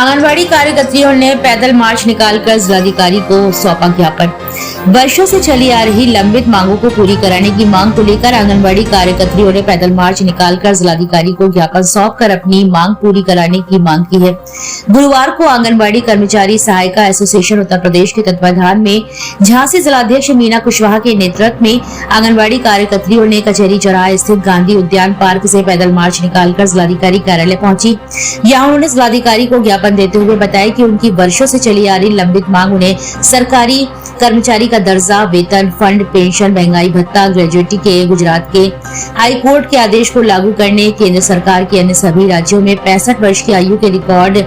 आंगनबाड़ी कार्यकर्तियों ने पैदल मार्च निकालकर जिलाधिकारी को सौंपा ज्ञापन। वर्षों से चली आ रही लंबित मांगों को पूरी कराने की मांग को लेकर आंगनबाड़ी कार्यकर्तियों ने पैदल मार्च निकालकर जिलाधिकारी को ज्ञापन सौंपकर अपनी मांग पूरी कराने की मांग की है। गुरुवार को आंगनबाड़ी कर्मचारी सहायिका एसोसिएशन उत्तर प्रदेश के तत्वाधान में झांसी जिलाध्यक्ष मीना कुशवाहा के नेतृत्व में आंगनबाड़ी कार्यकर्तियों ने कचहरी चौराहे स्थित गांधी उद्यान पार्क से पैदल मार्च निकालकर जिलाधिकारी कार्यालय पहुंची। यहाँ उन्होंने जिलाधिकारी को ज्ञापन देते हुए बताया कि उनकी वर्षों से चली आ रही लंबित मांग उन्हें सरकारी कर्मचारी का दर्जा, वेतन, फंड, पेंशन, महंगाई भत्ता, ग्रेजुएटी के गुजरात के हाई कोर्ट के आदेश को लागू करने, केंद्र सरकार के अन्य सभी राज्यों में 65 वर्ष की आयु के रिकॉर्ड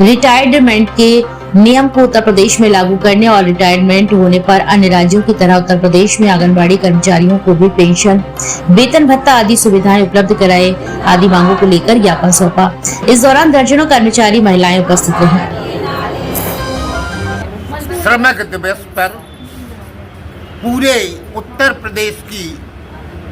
रिटायरमेंट के नियम को उत्तर प्रदेश में लागू करने और रिटायरमेंट होने पर अन्य राज्यों की तरह उत्तर प्रदेश में आंगनबाड़ी कर्मचारियों को भी पेंशन, वेतन भत्ता आदि सुविधाएं उपलब्ध कराए आदि मांगों को लेकर ज्ञापन सौंपा। इस दौरान दर्जनों कर्मचारी महिलाएं उपस्थित रहीं। श्रमिक दिवस पर पूरे उत्तर प्रदेश की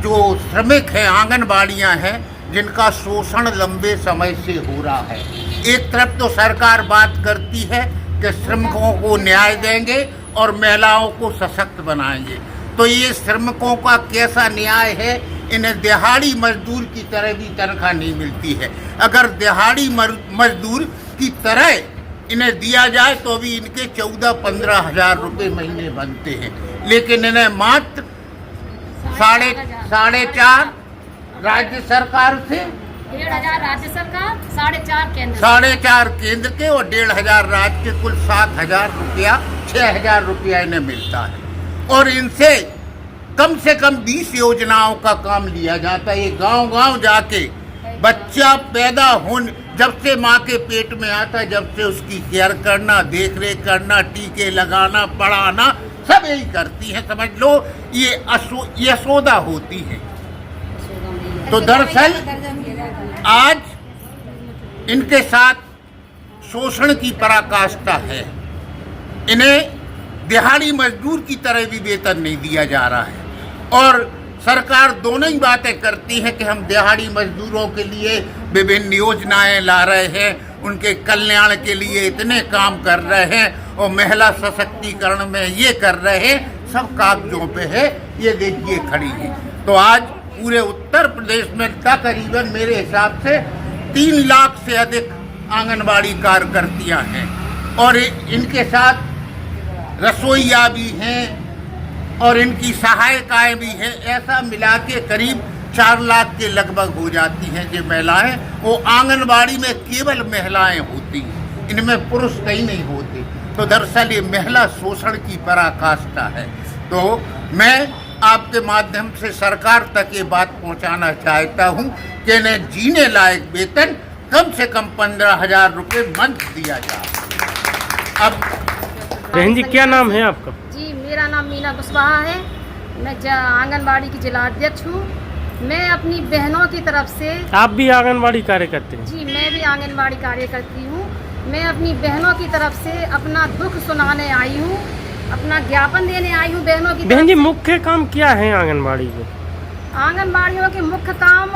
जो श्रमिक हैं, आंगनबाड़ियां हैं, जिनका शोषण लंबे समय से हो रहा है। एक तरफ तो सरकार बात करती है कि श्रमिकों को न्याय देंगे और महिलाओं को सशक्त बनाएंगे, तो ये श्रमिकों का कैसा न्याय है? इन्हें दिहाड़ी मजदूर की तरह भी तनख्वाह नहीं मिलती है। अगर दिहाड़ी मजदूर की तरह इन्हें दिया जाए तो भी इनके 14-15 हजार रुपये महीने बनते हैं, लेकिन इन्हें मात्र साढ़े चार राज्य सरकार से 1,500 राज्य सरकार, 4.5 केंद्र के और 1,500 राज्य के, कुल 7,000 रुपया, 6,000 रुपया इन्हें मिलता है। और इनसे कम से कम 20 योजनाओं का काम लिया जाता है। ये गांव-गांव जाके बच्चा पैदा होने, जब से माँ के पेट में आता है, जब से उसकी केयर करना, देख रेख करना, टीके लगाना, पढ़ाना, सब यही करती हैं। समझ लो ये यशोदा होती है। तो दरअसल आज इनके साथ शोषण की पराकाष्ठा है। इन्हें दिहाड़ी मजदूर की तरह भी वेतन नहीं दिया जा रहा है और सरकार दोनों ही बातें करती है कि हम दिहाड़ी मजदूरों के लिए विभिन्न योजनाएं ला रहे हैं, उनके कल्याण के लिए इतने काम कर रहे हैं और महिला सशक्तिकरण में ये कर रहे हैं। सब कागजों पे है, ये देखिए खड़ी है। तो आज पूरे उत्तर प्रदेश में तकरीबन मेरे हिसाब से 3 लाख से अधिक आंगनबाड़ी कार्यकर्तियां हैं और इनके साथ रसोइया भी हैं और इनकी सहायिकाएं भी हैं। ऐसा मिला के करीब 4 लाख के लगभग हो जाती हैं जो महिलाएं। वो आंगनबाड़ी में केवल महिलाएं होती हैं, इनमें पुरुष कहीं नहीं होते। तो दरअसल ये महिला शोषण की पराकाष्ठा है। तो मैं आपके माध्यम से सरकार तक ये बात पहुंचाना चाहता हूं कि इन्हें जीने लायक वेतन कम से कम 15,000 रुपये मंथ दिया जाए। अब बहन जी, क्या नाम है आपका? जी, मेरा नाम मीना कुशवाहा है। मैं आंगनबाड़ी की जिला अध्यक्ष हूँ। मैं अपनी बहनों की तरफ से। आप भी आंगनबाड़ी कार्यकर्ती हैं? जी, मैं भी आंगनबाड़ी कार्यकर्ती हूँ। मैं अपनी बहनों की तरफ से अपना दुख सुनाने आई हूँ, अपना ज्ञापन देने आई हूँ बहनों की। बहन जी, मुख्य काम क्या है आंगनबाड़ी के? आंगनबाड़ियों के मुख्य काम,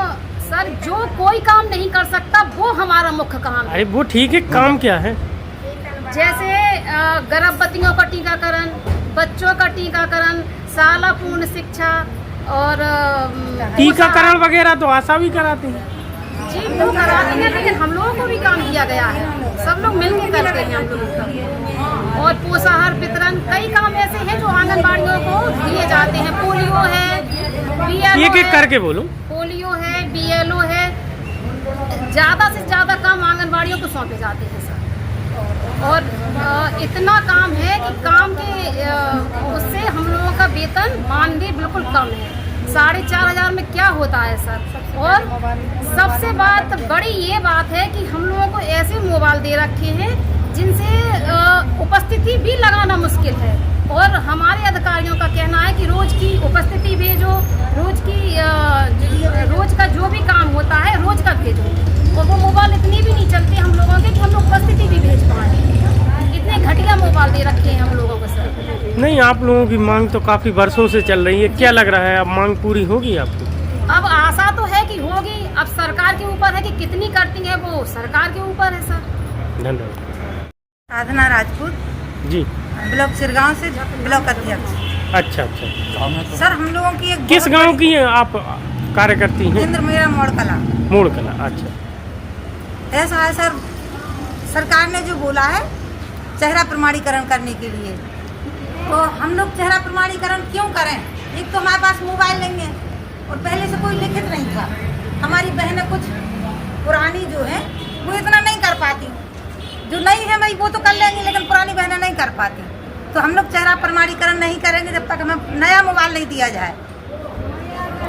सर, जो कोई काम नहीं कर सकता वो हमारा मुख्य काम है। अरे वो ठीक है, काम क्या है? जैसे गर्भवतियों का टीकाकरण, बच्चों का टीकाकरण, शाला पूर्ण शिक्षा और टीकाकरण वगैरह तो आशा भी कराते हैं। जी, वो कराते हैं, लेकिन हम लोगों को भी काम दिया गया है, सब लोग मिलकर करते हैं हम लोगों का। और पोषाहार वितरण, कई काम ऐसे हैं जो आंगनबाड़ियों को दिए जाते हैं। पोलियो है, BLO एक करके बोलो। पोलियो है, BLO है, ज़्यादा से ज़्यादा काम आंगनबाड़ियों को सौंपे जाते हैं सर। और इतना काम है कि काम के उससे हम लोगों का वेतन मानदेय बिल्कुल कम है। 4,500 में क्या होता है सर। और सबसे बात बड़ी ये बात है कि हम लोगों को ऐसे मोबाइल दे रखे हैं जिनसे उपस्थिति भी लगाना मुश्किल है। और हमारे अधिकारियों का कहना है कि रोज की उपस्थिति भेजो, रोज का जो भी काम होता है रोज का भेजो। और वो मोबाइल इतनी भी नहीं चलते हम लोगों के कि हम लोग उपस्थिति भी भेज पाए। इतने घटिया मोबाइल दे रखे हैं हम लोगों को सर। नहीं, आप लोगों की मांग तो काफी वर्षों से चल रही है, क्या लग रहा है अब मांग पूरी होगी आपकी? अब आशा तो है कि होगी। अब सरकार के ऊपर है कि कितनी करती है, वो सरकार के ऊपर है सर। धन्यवाद। साधना राजपूत, जी, ब्लॉक सिरगांव से ब्लॉक अध्यक्ष। अच्छा अच्छा। सर, हम लोगों की एक किस बहुत गांव बड़ी- की हैं आप कार्यकर्ती हैं? इंद्र मेरा मोड़ कला। मूड़ कला। अच्छा। ऐसा है सर, सरकार ने जो बोला है चेहरा प्रमाणीकरण करने के लिए, तो हम लोग चेहरा प्रमाणीकरण क्यों करें? एक तो हमारे पास मोबाइल नहीं है और पहले से कोई लिखित नहीं था। हमारी बहनें कुछ पुरानी जो है वो इतना नहीं कर पाती, जो नई है भाई वो तो कर लेंगी, लेकिन पुरानी बहनें नहीं कर पाती। तो हम लोग चेहरा प्रमाणीकरण नहीं करेंगे जब तक हमें नया मोबाइल नहीं दिया जाए।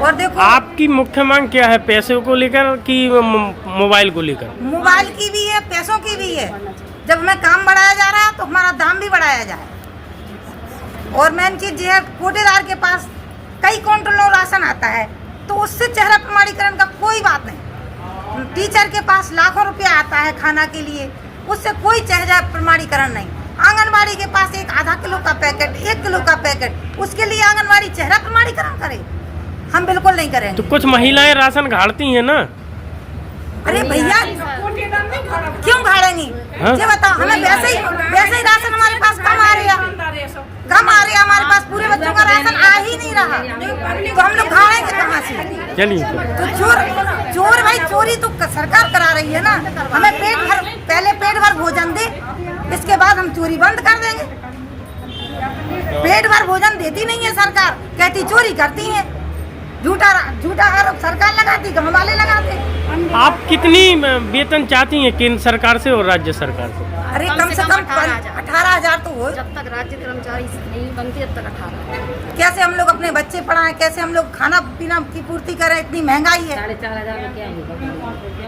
और देखो, आपकी मुख्य मांग क्या है, पैसे को लेकर कि मोबाइल को लेकर? मोबाइल की भी है, पैसों की भी है। जब हमें काम बढ़ाया जा रहा है तो हमारा दाम भी बढ़ाया जाए। और मेन चीज ये है, कोटेदार के पास कई क्विंटलों राशन आता है तो उससे चेहरा प्रमाणीकरण का कोई बात नहीं। टीचर के पास लाखों रुपया आता है खाना के लिए, उससे कोई चेहरा प्रमाणीकरण नहीं। आंगनबाड़ी के पास एक आधा किलो का पैकेट, 1 किलो का पैकेट, उसके लिए आंगनबाड़ी चेहरा प्रमाणीकरण करे? हम बिल्कुल नहीं करेंगे। तो कुछ महिलाएं राशन घाड़ती हैं ना। अरे भैया, क्यों घाड़ेंगी? हाँ? ये बताओ, हमें वैसे ही राशन हमारे पास कम आ रहा है, हमारे पास पूरे बच्चों का राशन आ ही नहीं रहा, तो हम लोग घाड़ेंगे कहाँ से? चलिए। तो चोर भाई, चोरी तो सरकार करा रही है ना। हमें पहले पेट भर भोजन दे, इसके बाद हम चोरी बंद कर देंगे। पेट भर भोजन देती नहीं है सरकार, कहती चोरी करती है। झूठा आरोप सरकार लगाती, गम वाले लगाते। आप कितनी वेतन चाहती हैं केंद्र सरकार से और राज्य सरकार से? अरे कम से कम 18,000 तो हो। जब तक राज्य कर्मचारी नहीं बनती तब तक 18। कैसे हम लोग अपने बच्चे पढ़ाएं, कैसे हम लोग खाना पीना की पूर्ति करें? इतनी महंगाई है। 4,500 में क्या है?